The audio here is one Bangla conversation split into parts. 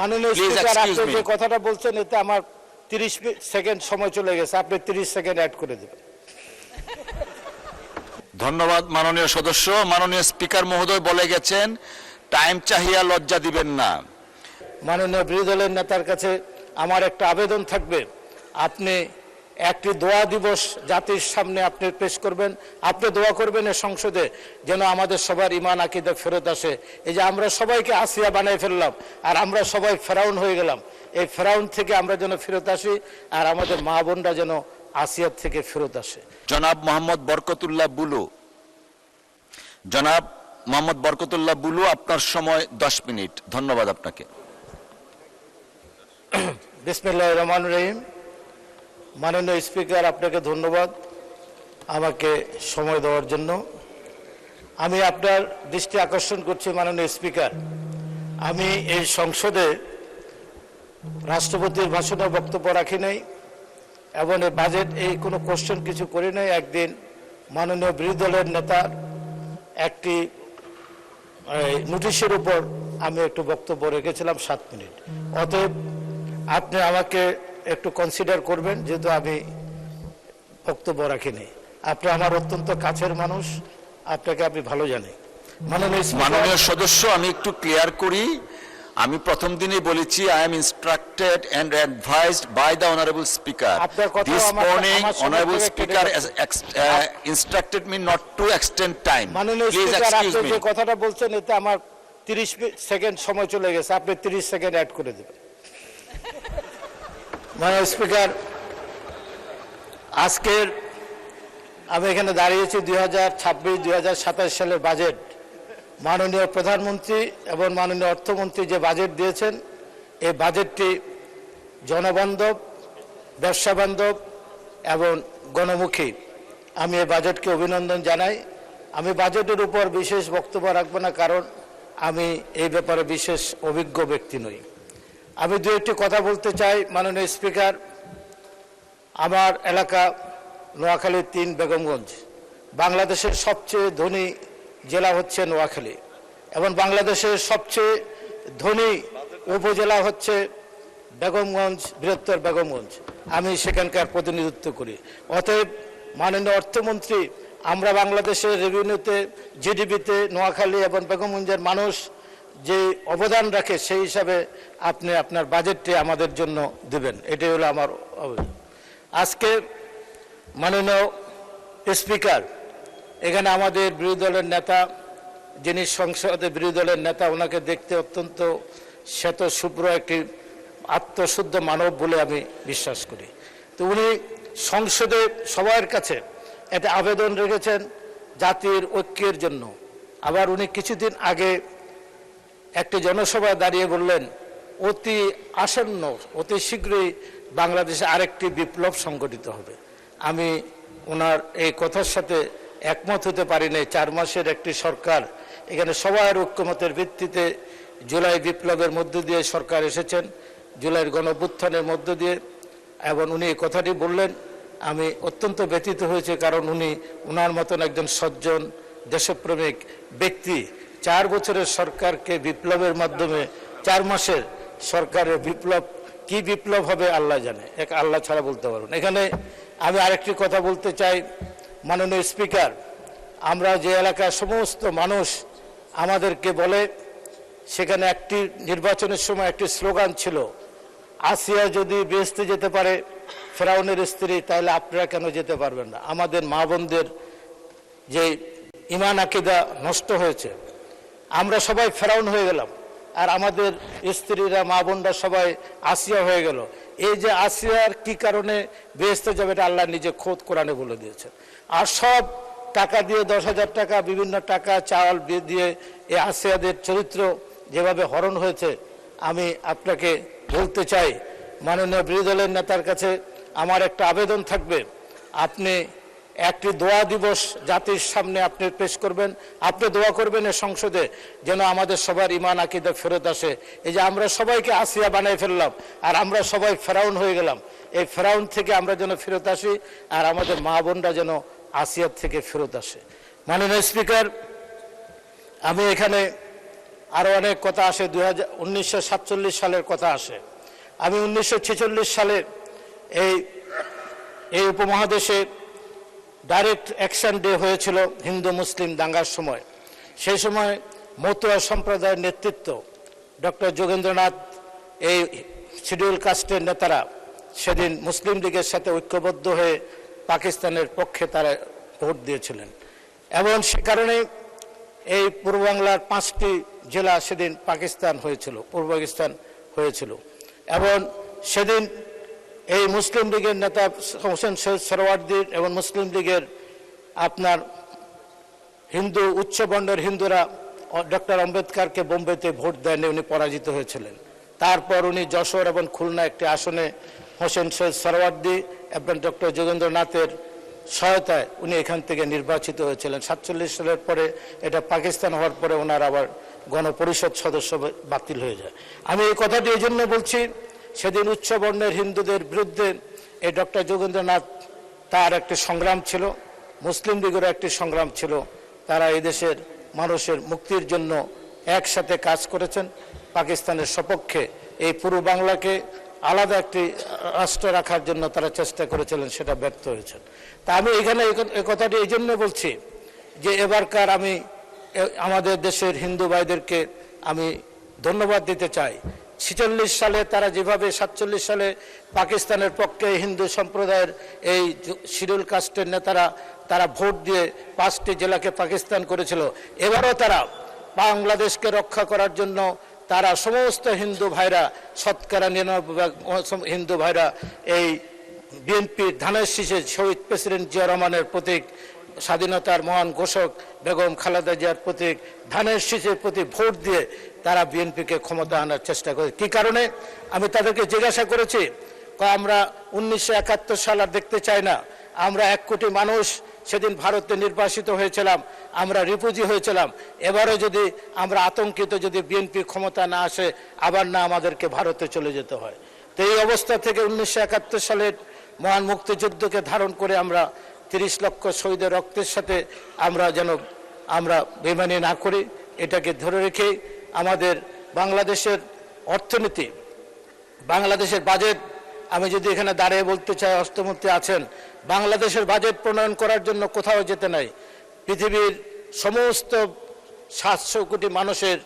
মাননীয় স্পিকার, আপনি যে কথাটা বলছেন এতে আমার 30 সেকেন্ড সময় চলে গেছে, আপনি 30 সেকেন্ড অ্যাড করে দেবেন। ধন্যবাদ মাননীয় সদস্য। মাননীয় স্পিকার মহোদয় বলে গেছেন টাইম চাহিয়া লজ্জা দিবেন না। মাননীয় বিরোধী দলের নেতার কাছে আমার একটা আবেদন থাকবে, আপনি একটি দোয়া দিবস জাতির সামনে আপনি পেশ করবেন, আপনি দোয়া করবেন এই সংসদে যেন আমাদের সবার ইমান আকীদা ফেরত আসে। এই যে আমরা সবাইকে আসিয়া বানিয়ে ফেললাম আর আমরা সবাই ফেরাউন হয়ে গেলাম, এই ফেরাউন থেকে আমরা যেন ফেরত আসি আর আমাদের মা বোনরা যেন আসিয়ার থেকে ফেরত আসে। জনাব মোহাম্মদ বরকতুল্লাহ বুলু, জনাব মোহাম্মদ বরকতুল্লাহ বুলু, আপনার সময় 10 মিনিট। ধন্যবাদ আপনাকে। বিসমিল্লাহির রহমানির রহিম। মাননীয় স্পিকার, আপনাকে ধন্যবাদ আমাকে সময় দেওয়ার জন্য। আমি আপনার দৃষ্টি আকর্ষণ করছি মাননীয় স্পিকার, আমি এই সংসদে রাষ্ট্রপতির ভাষণে বক্তব্য রাখি নাই এবং এই বাজেট এই কোনো কোশ্চেন কিছু করি নাই। একদিন মাননীয় বিরোধী দলের নেতার একটি নোটিশের উপর আমি একটু বক্তব্য রেখেছিলাম 7 মিনিট। অতএব আপনি আমাকে একটু কনসিডার করবেন, যেহেতু আমি বক্তব্য রাখিনি। আপনি আমার অত্যন্ত কাছের মানুষ, আপনাকে আমি ভালো জানি। মাননীয় সদস্য, আমি একটু ক্লিয়ার করি। আমি প্রথম দিনই বলেছি I am instructed and advised by the honourable speaker. This morning honourable speaker instructed me not to extend time. মাননীয় স্পিকার, আপনি যে কথাটা বলছেন এতে আমার 30 সেকেন্ড সময় চলে গেছে, আপনি 30 সেকেন্ড অ্যাড করে দেবেন। মাননীয় স্পিকার, আজকের আমি এখানে দাঁড়িয়েছি 2026-2027 সালের বাজেট। মাননীয় প্রধানমন্ত্রী এবং মাননীয় অর্থমন্ত্রী যে বাজেট দিয়েছেন, এই বাজেটটি জনবান্ধব, ব্যবসা বান্ধব এবং গণমুখী। আমি এই বাজেটকে অভিনন্দন জানাই। আমি বাজেটের উপর বিশেষ বক্তব্য রাখবো না, কারণ আমি এই ব্যাপারে বিশেষ অভিজ্ঞ ব্যক্তি নই। আমি দু একটি কথা বলতে চাই মাননীয় স্পিকার। আমার এলাকা নোয়াখালী 3 বেগমগঞ্জ। বাংলাদেশের সবচেয়ে ধনী জেলা হচ্ছে নোয়াখালী এবং বাংলাদেশের সবচেয়ে ধনী উপজেলা হচ্ছে বেগমগঞ্জ, বৃহত্তর বেগমগঞ্জ। আমি সেখানকার প্রতিনিধিত্ব করি। অতএব মাননীয় অর্থমন্ত্রী, আমরা বাংলাদেশের রেভিনিউতে, জিডিপিতে নোয়াখালী এবং বেগমগঞ্জের মানুষ যে অবদান রাখে, সেই হিসাবে আপনি আপনার বাজেটটি আমাদের জন্য দেবেন, এটাই হলো আমার আবেদন। আজকে মাননীয় স্পিকার, এখানে আমাদের বিরোধী দলের নেতা, যিনি সংসদে বিরোধী দলের নেতা, ওনাকে দেখতে অত্যন্ত শ্বেত শুভ্র একটি আত্মশুদ্ধ মানব বলে আমি বিশ্বাস করি। তো উনি সংসদে সবার কাছে একটা আবেদন রেখেছেন জাতির ঐক্যের জন্য। আবার উনি কিছুদিন আগে একটি জনসভায় দাঁড়িয়ে বললেন অতি আসন্ন, অতি শীঘ্রই বাংলাদেশে আরেকটি বিপ্লব সংগঠিত হবে। আমি ওনার এই কথার সাথে একমত হতে পারি নাই। 4 মাসের একটি সরকার, এখানে সবার ঐক্যমতের ভিত্তিতে জুলাই বিপ্লবের মধ্য দিয়ে সরকার এসেছেন, জুলাইয়ের গণঅভ্যুত্থানের মধ্য দিয়ে, এবং উনি এই কথাটি বললেন। আমি অত্যন্ত ব্যথিত হয়েছে, কারণ উনি ওনার মতন একজন সজ্জন দেশপ্রেমিক ব্যক্তি 4 বছরের সরকারকে বিপ্লবের মাধ্যমে 4 মাসের সরকারের বিপ্লব, কি বিপ্লব হবে আল্লাহ জানে, এক আল্লাহ ছাড়া বলতে পারবেন। এখানে আমি আরেকটি কথা বলতে চাই মাননীয় স্পিকার। আমরা যে এলাকার সমস্ত মানুষ আমাদেরকে বলে, সেখানে একটি নির্বাচনের সময় একটি স্লোগান ছিল, আসিয়া যদি বেহেশতে যেতে পারে ফেরাউনের স্ত্রী, তাহলে আপনারা কেন যেতে পারবেন না? আমাদের মা বোনদের যে ইমান আকীদা নষ্ট হয়েছে, আমরা সবাই ফেরাউন হয়ে গেলাম আর আমাদের স্ত্রীরা, মা বোনরা সবাই আসিয়া হয়ে গেল। এই যে আসিয়ার কি কারণে বেহেশতে যাবে, এটা আল্লাহ নিজে খোদ কোরআনে বলে দিয়েছেন। আর সব টাকা দিয়ে 10,000 টাকা, বিভিন্ন টাকা চাল দিয়ে এই আসিয়াদের চরিত্র যেভাবে হরণ হয়েছে, আমি আপনাকে বলতে চাই মাননীয় বিরোধী দলের নেতার কাছে আমার একটা আবেদন থাকবে, আপনি একটি দোয়া দিবস জাতির সামনে আপনি পেশ করবেন, আপনি দোয়া করবেন এই সংসদে যেন আমাদের সবার ইমান আকীদা ফেরত আসে। এই যে আমরা সবাইকে আসিয়া বানিয়ে ফেললাম আর আমরা সবাই ফেরাউন হয়ে গেলাম, এই ফেরাউন থেকে আমরা যেন ফেরত আসি আর আমাদের মা বোনরা যেন আসিয়ার থেকে ফেরত আসে। মাননীয় স্পিকার, আমি এখানে আরও অনেক কথা আসে। 1947 সালের কথা আসে। আমি 1946 সালে এই উপমহাদেশে ডাইরেক্ট অ্যাকশন ডে হয়েছিল হিন্দু মুসলিম দাঙ্গার সময়। সেই সময় মতুয়া সম্প্রদায়ের নেতৃত্ব ডক্টর যোগেন্দ্রনাথ, এই শিডিউল কাস্টের নেতারা সেদিন মুসলিম লীগের সাথে ঐক্যবদ্ধ হয়ে পাকিস্তানের পক্ষে তারা ভোট দিয়েছিলেন এবং সে কারণে এই পূর্ব বাংলার 5টি জেলা সেদিন পাকিস্তান হয়েছিল, পূর্ব পাকিস্তান হয়েছিল। এবং সেদিন এই মুসলিম লীগের নেতা হোসেন সৈয়দ সোহরাওয়ার্দী এবং মুসলিম লীগের আপনার হিন্দু উচ্চবর্ণের হিন্দুরা ডক্টর আম্বেদকরকে বোম্বেতে ভোট দেননি, উনি পরাজিত হয়েছিলেন। তারপর উনি যশোর এবং খুলনা একটি আসনে হোসেন সৈয়দ সোহরাওয়ার্দী এবং ডক্টর যোগেন্দ্রনাথের সহায়তায় উনি এখান থেকে নির্বাচিত হয়েছিলেন। 47 সালের পরে এটা পাকিস্তান হওয়ার পরে ওনার আবার গণপরিষদ সদস্য বাতিল হয়ে যায়। আমি এই কথাটি এই জন্য বলছি, সেদিন উচ্চবর্ণের হিন্দুদের বিরুদ্ধে এই ডক্টর যোগেন্দ্রনাথ তার একটি সংগ্রাম ছিল, মুসলিম লীগেরও একটি সংগ্রাম ছিল। তারা এই দেশের মানুষের মুক্তির জন্য একসাথে কাজ করেছেন। পাকিস্তানের সপক্ষে এই পূর্ব বাংলাকে আলাদা একটি রাষ্ট্র রাখার জন্য তারা চেষ্টা করেছিলেন, সেটা ব্যর্থ হয়েছেন। তা আমি এখানে এই কথাটি এই জন্য বলছি যে এবারকার আমি আমাদের দেশের হিন্দু ভাইদেরকে আমি ধন্যবাদ দিতে চাই। 46 সালে তারা যেভাবে 47 সালে পাকিস্তানের পক্ষে হিন্দু সম্প্রদায়ের এই শিডিউল কাস্টের নেতারা তারা ভোট দিয়ে 5টি জেলাকে পাকিস্তান করেছিল, এবারও তারা বাংলাদেশকে রক্ষা করার জন্য তারা সমস্ত হিন্দু ভাইরা, শতকরা 99% হিন্দু ভাইরা এই বিএনপির ধানের শীষে শহীদ প্রেসিডেন্ট জিয়া রহমানের প্রতীক, স্বাধীনতার মহান ঘোষক বেগম খালেদা জিয়ার প্রতীক ধানের শীষের প্রতি ভোট দিয়ে তারা বিএনপিকে ক্ষমতা আনার চেষ্টা করে। কি কারণে আমি তাদেরকে জিজ্ঞাসা করেছি, আমরা 1971 সাল আর দেখতে চাই না। আমরা 1 কোটি মানুষ সেদিন ভারতে নির্বাসিত হয়েছিলাম, আমরা রিফিউজি হয়েছিলাম। এবারও যদি আমরা আতঙ্কিত, যদি বিএনপি ক্ষমতা না আসে, আবার না আমাদেরকে ভারতে চলে যেতে হয়। তো এই অবস্থা থেকে 1971 সালের মহান মুক্তিযুদ্ধকে ধারণ করে আমরা 30 লক্ষ শহীদের রক্তের সাথে আমরা বেমানি না করি, এটাকে ধরে রেখে আমাদের বাংলাদেশের অর্থনীতি, বাংলাদেশের বাজেট, আমি যদি এখানে দাঁড়িয়ে বলতে চাই, অর্থমন্ত্রী আছেন, বাংলাদেশের বাজেট প্রণয়ন করার জন্য কোথাও যেতে নাই। পৃথিবীর সমস্ত 700 কোটি মানুষের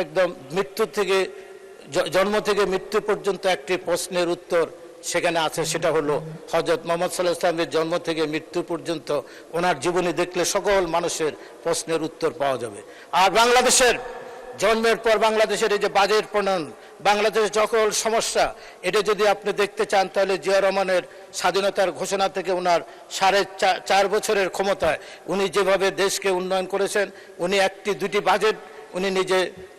একদম মৃত্যু থেকে জন্ম থেকে মৃত্যু পর্যন্ত একটি প্রশ্নের উত্তর সেখানে আছে, সেটা হলো হযরত মুহাম্মদ সাল্লাল্লাহু আলাইহি ওয়াসাল্লামের জন্ম থেকে মৃত্যু পর্যন্ত ওনার জীবনী দেখলে সকল মানুষের প্রশ্নের উত্তর পাওয়া যাবে। আর বাংলাদেশের জন্মের পর বাংলাদেশের এই যে বাজেট প্রণয়ন, বাংলাদেশের সকল সমস্যা, এটা যদি আপনি দেখতে চান তাহলে জিয়া রহমানের স্বাধীনতার ঘোষণা থেকে ওনার 4.5 বছরের ক্ষমতায় উনি যেভাবে দেশকে উন্নয়ন করেছেন, উনি 1-2টি বাজেট উনি নিজে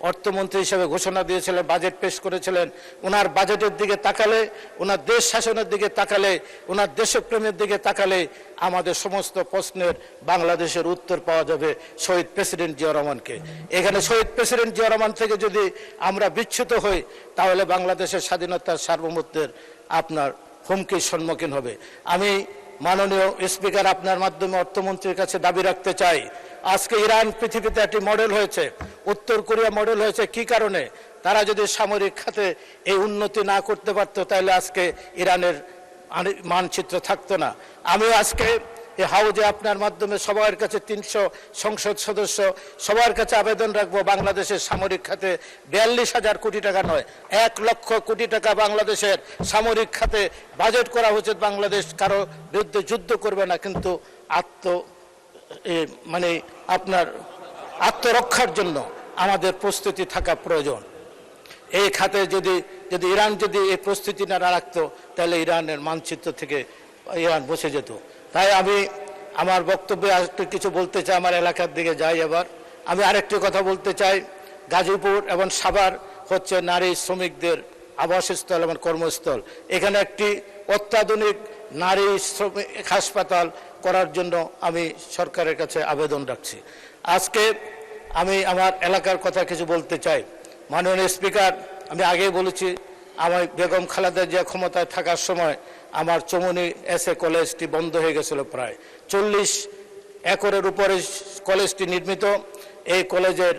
অর্থমন্ত্রী হিসেবে ঘোষণা দিয়েছিলেন, বাজেট পেশ করেছিলেন। ওনার বাজেটের দিকে তাকালে, ওনার দেশ শাসনের দিকে তাকালে, ওনার দেশপ্রেমের দিকে তাকালে আমাদের সমস্ত প্রশ্নের বাংলাদেশের উত্তর পাওয়া যাবে শহীদ প্রেসিডেন্ট জিয়া রহমানকে। এখানে শহীদ প্রেসিডেন্ট জিয়া রহমান থেকে যদি আমরা বিচ্যুত হই, তাহলে বাংলাদেশের স্বাধীনতার সার্বভৌমত্বের আপনার হুমকির সম্মুখীন হবে। আমি মাননীয় স্পিকার আপনার মাধ্যমে অর্থমন্ত্রীর কাছে দাবি রাখতে চাই, আজকে ইরান পৃথিবীতে একটি মডেল হয়েছে, উত্তর কোরিয়া মডেল হয়েছে। কি কারণে? তারা যদি সামরিক খাতে এই উন্নতি না করতে পারতো, তাহলে আজকে ইরানের মানচিত্র থাকতো না। আমি আজকে এই হাউজে আপনার মাধ্যমে সবার কাছে 300 সংসদ সদস্য সবার কাছে আবেদন রাখবো, বাংলাদেশের সামরিক খাতে 42,000 কোটি টাকা নয়, 1 লক্ষ কোটি টাকা বাংলাদেশের সামরিক খাতে বাজেট করা হয়েছে। বাংলাদেশ কারো বিরুদ্ধে যুদ্ধ করবে না, কিন্তু আপনার আত্মরক্ষার জন্য আমাদের প্রস্তুতি থাকা প্রয়োজন। এই খাতে যদি ইরান যদি এই প্রস্তুতি না রাখতো, তাহলে ইরানের মানচিত্র থেকে ইরান বসে যেত। তাই আমি আমার বক্তব্যে আরেকটু কিছু বলতে চাই, আমার এলাকার দিকে যাই। এবার আমি আরেকটি কথা বলতে চাই, গাজীপুর এবং সাভার হচ্ছে নারী শ্রমিকদের আবাসস্থল এবং কর্মস্থল। এখানে একটি অত্যাধুনিক নারী শ্রমিক হাসপাতাল করার জন্য আমি সরকারের কাছে আবেদন রাখছি। আজকে আমি আমার এলাকার কথা কিছু বলতে চাই। মাননীয় স্পিকার, আমি আগেই বলেছি, আমার বেগম খালেদা জিয়া ক্ষমতায় থাকার সময় আমার চমুনি এসএ কলেজটি বন্ধ হয়ে গেছিল। প্রায় 40 একরের উপরে কলেজটি নির্মিত। এই কলেজের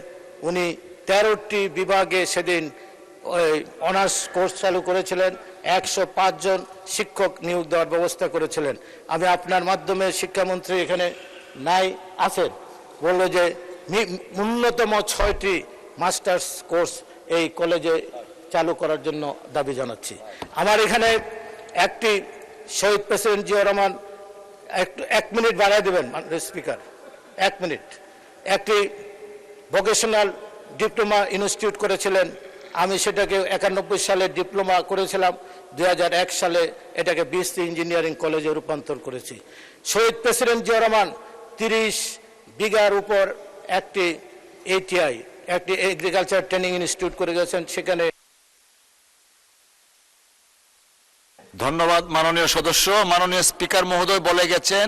উনি 13টি বিভাগে সেদিন অনার্স কোর্স চালু করেছিলেন, 105 জন শিক্ষক নিয়োগ দেওয়ার ব্যবস্থা করেছিলেন। আমি আপনার মাধ্যমে শিক্ষামন্ত্রী এখানে নাই আছেন, বললো যে ন্যূনতম 6টি মাস্টার্স কোর্স এই কলেজে চালু করার জন্য দাবি জানাচ্ছি। আমার এখানে একটি শহীদ প্রেসিডেন্ট জিয়াউর রহমান, এক মিনিট বাড়াই দেবেন স্পিকার, 1 মিনিট। একটি ভোকেশনাল ডিপ্লোমা ইনস্টিটিউট করেছিলেন, আমি সেটাকে 91 সালে ডিপ্লোমা করেছিলাম, 2001 সালে এটাকে বিএসসি ইঞ্জিনিয়ারিং কলেজে রূপান্তর করেছি। শহীদ প্রেসিডেন্ট জিয়াউর রহমান 30 বিঘার উপর একটি ATI, একটি এগ্রিকালচার ট্রেনিং ইনস্টিটিউট করে গেছেন, সেখানে। ধন্যবাদ মাননীয় সদস্য। মাননীয় স্পিকার মহোদয় বলে গেছেন,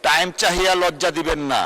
টাইম চাহিয়া লজ্জা দিবেন না।